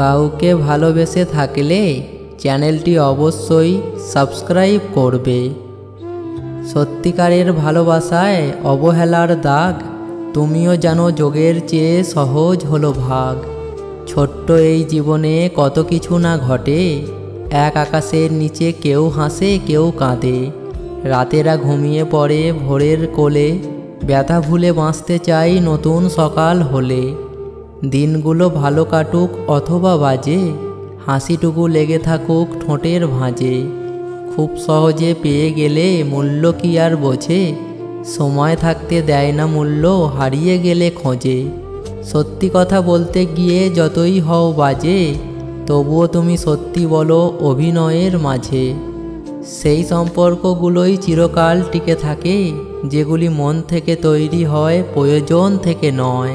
কাউকে ভালোবেসে থাকলে চ্যানেলটি অবশ্যই সাবস্ক্রাইব করবে। সত্যিকারের ভালোবাসায় অবহেলার দাগ তুমিও জানো যোগের চেয়ে সহজ হলো ভাগ। ছোট্ট এই জীবনে কত কিছু না ঘটে, এক আকাশের নিচে কেউ হাসে কেউ কাঁদে। রাতেরা ঘুমিয়ে পড়ে ভোরের কোলে, ব্যথা ভুলে বাঁচতে চাই নতুন সকাল হলে। দিনগুলো ভালো কাটুক অথবা বাজে, হাসিটুকু লেগে থাকুক ঠোঁটের ভাঁজে। খুব সহজে পেয়ে গেলে মূল্য কি আর বোঝে, সময় থাকতে দেয় না মূল্য হারিয়ে গেলে খোঁজে। সত্যি কথা বলতে গিয়ে যতই হও বাজে, তবুও তুমি সত্যি বলো অভিনয়ের মাঝে। সেই সম্পর্কগুলোই চিরকাল টিকে থাকে, যেগুলি মন থেকে তৈরি হয় প্রয়োজন থেকে নয়।